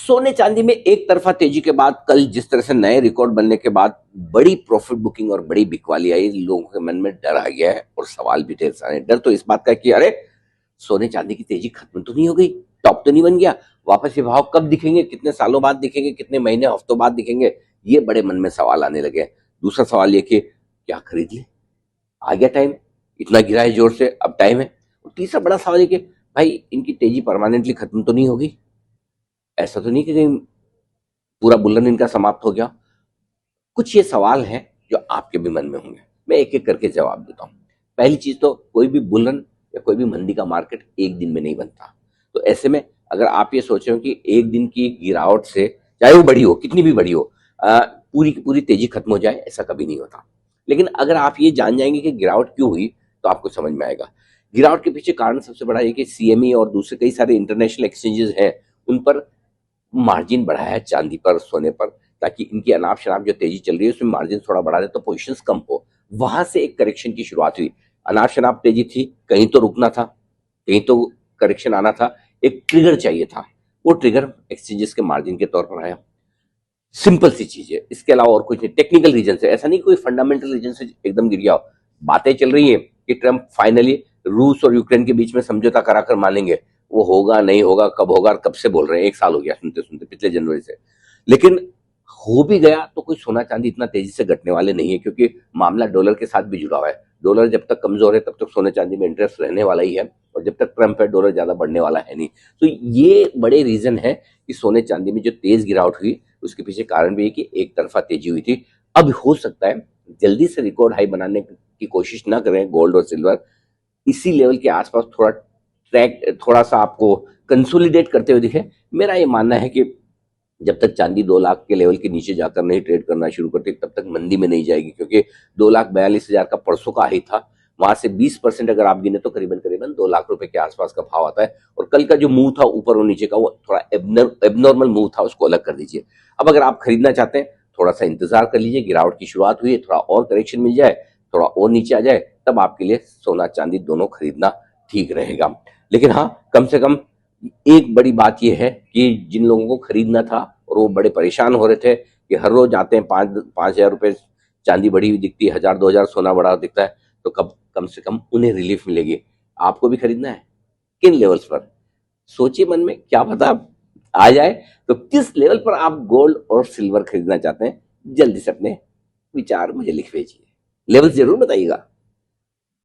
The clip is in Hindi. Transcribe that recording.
सोने चांदी में एक तरफा तेजी के बाद कल जिस तरह से नए रिकॉर्ड बनने के बाद बड़ी प्रॉफिट बुकिंग और बड़ी बिकवाली आई, लोगों के मन में डर आ गया है और सवाल भी ढेर सारे। डर तो इस बात का कि अरे सोने चांदी की तेजी खत्म तो नहीं हो गई, टॉप तो नहीं बन गया, वापस ये भाव कब दिखेंगे, कितने सालों बाद दिखेंगे, कितने महीने हफ्तों बाद दिखेंगे, ये बड़े मन में सवाल आने लगे। दूसरा सवाल ये कि क्या खरीद ले, आ गया टाइम, इतना गिरा है जोर से, अब टाइम है। और तीसरा बड़ा सवाल है कि भाई इनकी तेजी परमानेंटली खत्म तो नहीं होगी, ऐसा तो नहीं कि कहीं पूरा बुलन इनका समाप्त हो गया। कुछ ये सवाल हैं जो आपके भी मन में होंगे, मैं एक एक करके जवाब देता हूँ। पहली चीज तो कोई भी बुलन या कोई भी मंदी का मार्केट एक दिन में नहीं बनता। तो ऐसे में अगर आप ये सोच रहे हो कि एक दिन की गिरावट से, चाहे वो बड़ी हो, कितनी भी बड़ी हो, पूरी की पूरी तेजी खत्म हो जाए, ऐसा कभी नहीं होता। लेकिन अगर आप ये जान जाएंगे कि गिरावट क्यों हुई तो आपको समझ में आएगा। गिरावट के पीछे कारण सबसे बड़ा ये कि सीएमई और दूसरे कई सारे इंटरनेशनल एक्सचेंजेस हैं, उन पर मार्जिन बढ़ाया है चांदी पर, सोने पर, ताकि इनकी अनाप शनाप जो तेजी चल रही है उसमें मार्जिन थोड़ा बढ़ा दे तो पोजीशंस कम हो। वहां से एक करेक्शन की शुरुआत हुई। अनाप शनाप तेजी थी, कहीं तो रुकना था, कहीं तो करेक्शन आना था, एक ट्रिगर चाहिए था। वो ट्रिगर एक्सचेंजेस के मार्जिन के तौर पर आया। सिंपल सी चीज है, इसके अलावा और कुछ नहीं। टेक्निकल रीजन से, ऐसा नहीं कोई फंडामेंटल रीजन से एकदम गिर गया। बातें चल रही है कि ट्रंप फाइनली रूस और यूक्रेन के बीच में समझौता कराकर मानेंगे। वो होगा नहीं होगा, कब होगा, कब से बोल रहे हैं, एक साल हो गया सुनते सुनते, पिछले जनवरी से। लेकिन हो भी गया तो कोई सोना चांदी इतना तेजी से घटने वाले नहीं है, क्योंकि मामला डॉलर के साथ भी जुड़ा हुआ है। डॉलर जब तक कमजोर है तब तक सोने चांदी में इंटरेस्ट रहने वाला ही है, और जब तक ट्रंप है डॉलर ज्यादा बढ़ने वाला है नहीं। तो ये बड़े रीजन है कि सोने चांदी में जो तेज गिरावट हुई उसके पीछे कारण भी है कि एक तरफा तेजी हुई थी। अब हो सकता है जल्दी से रिकॉर्ड हाई बनाने की कोशिश ना करें गोल्ड और सिल्वर, इसी लेवल के आसपास थोड़ा ट्रैक, थोड़ा सा आपको कंसोलिडेट करते हुए दिखे। मेरा ये मानना है कि जब तक चांदी 2 लाख के लेवल के नीचे जाकर नहीं ट्रेड करना शुरू करती तब तक मंदी में नहीं जाएगी, क्योंकि 2,42,000 का परसों का हाई था, वहां से 20% अगर आप गिने तो करीबन करीबन 2 लाख रुपए के आसपास का भाव आता है। और कल का जो मूव था ऊपर और नीचे का, वो थोड़ा एबनॉर्मल मूव था, उसको अलग कर दीजिए। अब अगर आप खरीदना चाहते हैं थोड़ा सा इंतजार कर लीजिए, गिरावट की शुरुआत हुई है, थोड़ा और करेक्शन मिल जाए, थोड़ा और नीचे आ जाए, तब आपके लिए सोना चांदी दोनों खरीदना ठीक रहेगा। लेकिन हाँ, कम से कम एक बड़ी बात यह है कि जिन लोगों को खरीदना था और वो बड़े परेशान हो रहे थे कि हर रोज आते हैं 5,000 रुपए चांदी बढ़ी हुई दिखती है, 1,000-2,000 सोना बढ़ा दिखता है, तो कम से कम उन्हें रिलीफ मिलेगी। आपको भी खरीदना है, किन लेवल्स पर सोचिए मन में, क्या पता आ जाए। तो किस लेवल पर आप गोल्ड और सिल्वर खरीदना चाहते हैं, जल्दी से अपने विचार मुझे लिख भेजिए, लेवल जरूर बताइएगा।